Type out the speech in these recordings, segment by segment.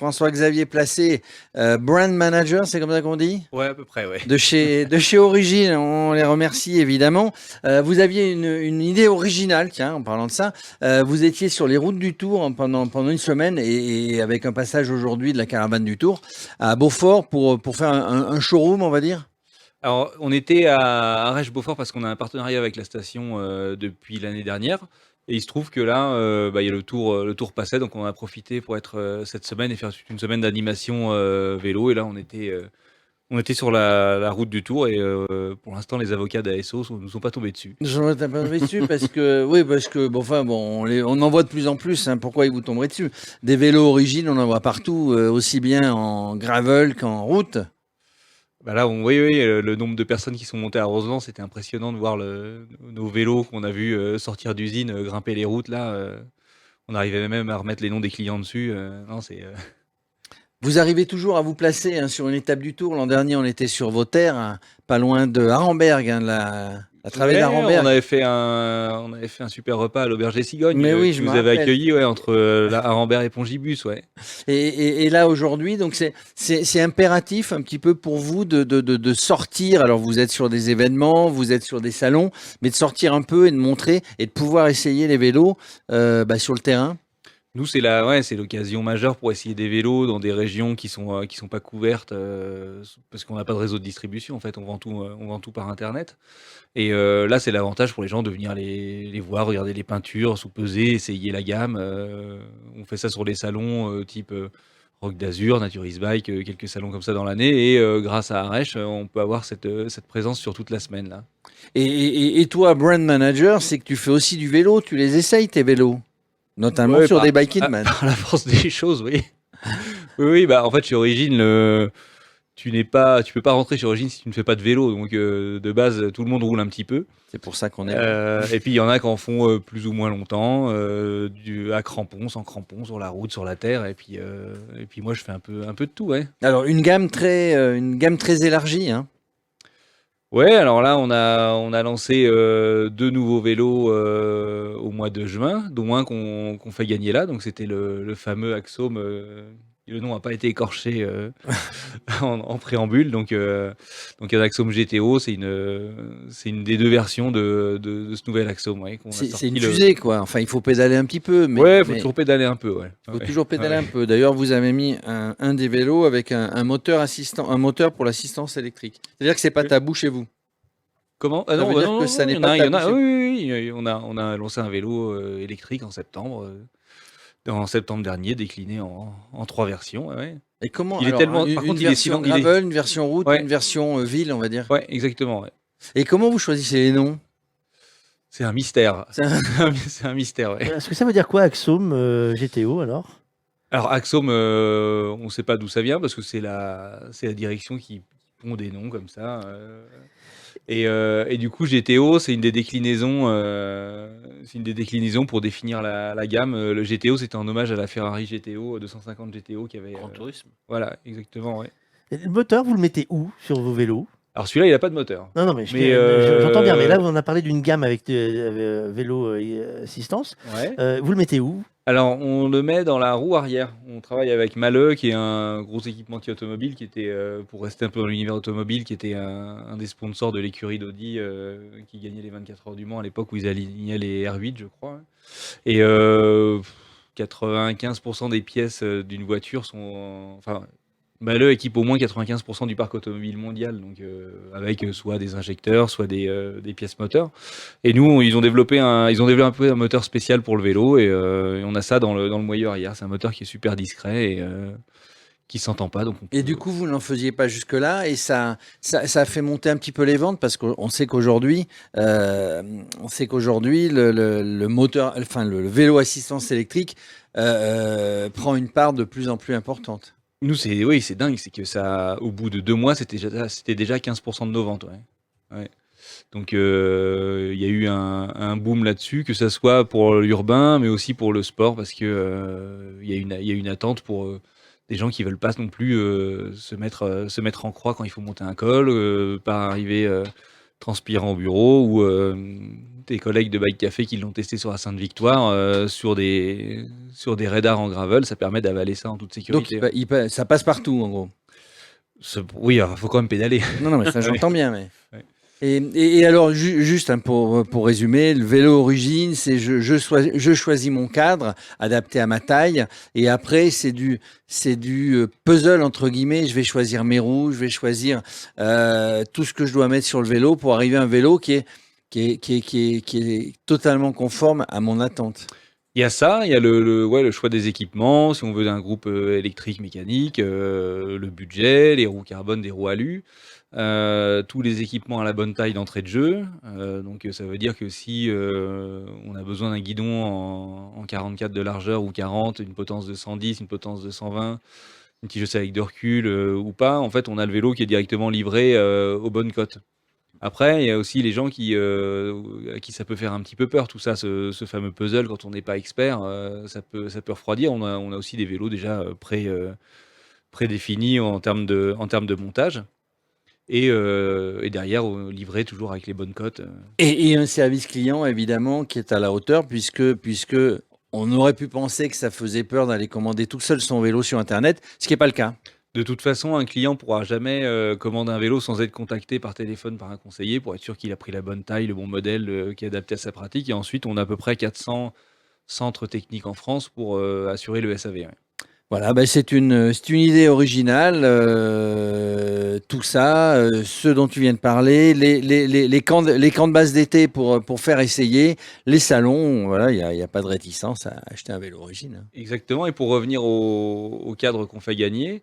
François-Xavier Placé, brand manager, c'est comme ça qu'on dit? Ouais, à peu près, ouais. De chez Origine, on les remercie évidemment. Vous aviez une idée originale, tiens, en parlant de ça. Vous étiez sur les routes du Tour pendant une semaine et avec un passage aujourd'hui de la caravane du Tour à Beaufort pour faire un showroom, on va dire. Alors, on était à Arèche-Beaufort parce qu'on a un partenariat avec la station depuis l'année dernière. Et il se trouve que là, il y a le tour passait, donc on a profité pour être cette semaine et faire toute une semaine d'animation vélo. Et là, on était sur la route du Tour et pour l'instant, les avocats d'ASO nous sont pas tombés dessus. Je ne pas tombé dessus parce que, oui, parce que, bon, enfin, bon, on en voit de plus en plus. Hein, pourquoi ils vous tomberaient dessus? Des vélos Origine, on en voit partout, aussi bien en gravel qu'en route. Bah là, oui, oui, le nombre de personnes qui sont montées à Roseland, c'était impressionnant de voir nos vélos qu'on a vus sortir d'usine, grimper les routes là. On arrivait même à remettre les noms des clients dessus. Non, c'est Vous arrivez toujours à vous placer hein, sur une étape du Tour. L'an dernier, on était sur vos terres, hein, pas loin de Arenberg, hein, la travée Ouais, on d'Arenberg. avait fait un super repas à l'auberge des Cigognes Mais oui, qui je me nous avait rappelle. accueillis ouais, entre la Arambert et Pongibus, ouais. Et là, aujourd'hui, donc c'est impératif un petit peu pour vous de sortir. Alors, vous êtes sur des événements, vous êtes sur des salons, mais de sortir un peu et de montrer et de pouvoir essayer les vélos sur le terrain. Nous, c'est l'occasion majeure pour essayer des vélos dans des régions qui sont pas couvertes parce qu'on n'a pas de réseau de distribution. En fait, on vend tout par Internet. Et là, c'est l'avantage pour les gens de venir les voir, regarder les peintures, sous-peser, essayer la gamme. On fait ça sur les salons type Rock d'Azur, Naturis Bike, quelques salons comme ça dans l'année. Et grâce à Arèche, on peut avoir cette présence sur toute la semaine là. Et toi, brand manager, c'est que tu fais aussi du vélo, tu les essayes tes vélos, notamment Ouais, sur des par, Bike in ah, Man. par la force des choses, oui. Oui, oui, bah en fait, chez Origine, tu peux pas rentrer chez Origine si tu ne fais pas de vélo. Donc de base, tout le monde roule un petit peu. C'est pour ça qu'on est là. Et puis il y en a qui en font plus ou moins longtemps, à crampons, sans crampons, sur la route, sur la terre. Et puis moi, je fais un peu de tout, ouais. Alors, une gamme très élargie, hein. Ouais, alors là, on a lancé deux nouveaux vélos au mois de juin, dont un qu'on fait gagner là. Donc c'était le fameux Axome. Le nom n'a pas été écorché en préambule. Donc un Axome GTO, c'est une des deux versions de ce nouvel Axome, ouais, qu'on a C'est une sorti fusée, quoi. Enfin, il faut pédaler un petit peu, mais Ouais, faut mais toujours pédaler un peu, ouais. il faut Ouais, toujours pédaler ouais. un peu. D'ailleurs, vous avez mis un des vélos avec un moteur assistant, un moteur pour l'assistance électrique. C'est-à-dire que c'est pas Oui. tabou chez vous. Comment? Ah Ça non, veut bah dire non, que non, ça non, il n'est y en pas a, il y en tabou a. chez vous. Oui, oui, oui, on a lancé un vélo électrique en septembre, en septembre dernier, décliné en trois versions, ouais, ouais. Et comment, Il est alors, tellement, une par une contre, il est version silent, il est, gravel, une version route, une ouais, version ville, on va dire. ouais, exactement, ouais. Et comment vous choisissez les noms? C'est un mystère. C'est un- C'est un mystère, ouais. Est-ce que ça veut dire quoi, Axome GTO alors? Alors Axome, on ne sait pas d'où ça vient parce que c'est la direction qui pond des noms comme ça. Et du coup, GTO, c'est une des déclinaisons pour définir la gamme. Le GTO, c'était en hommage à la Ferrari GTO 250 GTO qui avait. Grand Tourisme. Voilà, exactement, ouais. Et le moteur, vous le mettez où sur vos vélos? Alors celui-là, il n'a pas de moteur. Non, non, mais Mais j'entends bien, mais là, on a parlé d'une gamme avec vélo assistance. ouais. Vous le mettez où? Alors, on le met dans la roue arrière. On travaille avec Mahle, qui est un gros équipementier automobile, qui était, pour rester un peu dans l'univers automobile, qui était un des sponsors de l'écurie d'Audi, qui gagnait les 24 heures du Mans à l'époque où ils alignaient les R8, je crois. Et 95% des pièces d'une voiture sont. Enfin, Mahle équipe au moins 95% du parc automobile mondial, donc avec soit des injecteurs, soit des pièces moteurs. Et nous, ils ont développé un moteur spécial pour le vélo et on a ça dans le moyeu arrière. C'est un moteur qui est super discret et qui s'entend pas, donc on Et peut. du coup, vous n'en faisiez pas jusque-là, et ça a fait monter un petit peu les ventes parce qu'on sait qu'aujourd'hui, le moteur, enfin le vélo assistance électrique prend une part de plus en plus importante. Nous, oui, c'est dingue, c'est que ça, au bout de 2 mois, c'était déjà 15% de nos ventes, ouais. Ouais. Donc il y a eu un boom là-dessus, que ça soit pour l'urbain, mais aussi pour le sport, parce que il y a une attente pour des gens qui veulent pas non plus se mettre en croix quand il faut monter un col, pas arriver transpirant au bureau, ou tes collègues de Bike Café qui l'ont testé sur la Sainte-Victoire, sur des radars en gravel, ça permet d'avaler ça en toute Donc sécurité. ça passe partout, en gros. Oui, il faut quand même pédaler. Non, mais ça j'entends bien. Mais... Ouais. Et alors, juste pour résumer, le vélo origine, c'est je choisis mon cadre adapté à ma taille, et après c'est du puzzle entre guillemets. Je vais choisir mes roues, je vais choisir tout ce que je dois mettre sur le vélo pour arriver à un vélo qui est totalement conforme à mon attente. Il y a ça, il y a le choix des équipements, si on veut un groupe électrique, mécanique, le budget, les roues carbone, des roues alu, tous les équipements à la bonne taille d'entrée de jeu. Donc ça veut dire que si on a besoin d'un guidon en 44 de largeur ou 40, une potence de 110, une potence de 120, une tigeuse avec de recul ou pas, en fait on a le vélo qui est directement livré aux bonnes cotes. Après, il y a aussi les gens à qui ça peut faire un petit peu peur, tout ça, ce fameux puzzle, quand on n'est pas expert, ça peut refroidir. On a aussi des vélos déjà prédéfinis en termes de montage. Et derrière, livrés toujours avec les bonnes cotes. Et un service client évidemment qui est à la hauteur, puisque on aurait pu penser que ça faisait peur d'aller commander tout seul son vélo sur Internet, ce qui n'est pas le cas. De toute façon, un client pourra jamais commander un vélo sans être contacté par téléphone par un conseiller pour être sûr qu'il a pris la bonne taille, le bon modèle qui est adapté à sa pratique. Et ensuite, on a à peu près 400 centres techniques en France pour assurer le SAV. Ouais. Voilà, c'est une idée originale, tout ça, ce dont tu viens de parler, les camps de base d'été pour faire essayer, les salons, voilà, il y a pas de réticence à acheter un vélo origine. Exactement. Et pour revenir au cadre qu'on fait gagner,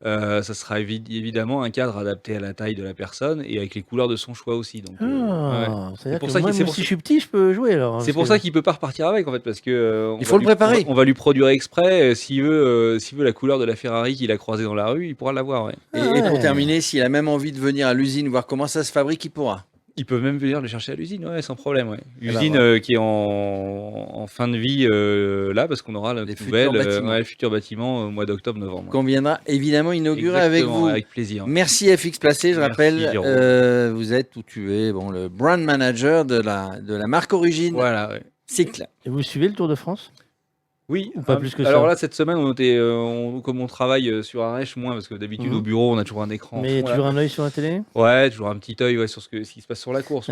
ça sera évidemment un cadre adapté à la taille de la personne et avec les couleurs de son choix aussi. Donc, c'est-à-dire que moi, même si je suis petit, je peux jouer alors. C'est pour ça qu'il peut pas repartir avec, en fait, parce que il faut le préparer. On va lui produire exprès. S'il veut la couleur de la Ferrari qu'il a croisée dans la rue, il pourra l'avoir. Ouais. Et pour terminer, s'il a même envie de venir à l'usine voir comment ça se fabrique, il pourra. Ils peuvent même venir le chercher à l'usine, ouais, sans problème. Ouais. Usine qui est en fin de vie là, parce qu'on aura le futur bâtiment au mois d'octobre-novembre. Qu'on viendra évidemment inaugurer avec vous. Avec plaisir. Merci FX Placé, je rappelle, vous êtes où tu es, le brand manager de la marque Origine. Voilà, ouais. Cycle. Et vous suivez le Tour de France ? Oui, ou pas plus que ça. Alors là, cette semaine, comme on travaille sur Arèche, moins, parce que d'habitude au bureau, on a toujours un écran. Mais toujours un œil sur la télé ? Ouais, toujours un petit œil sur ce qui se passe sur la course.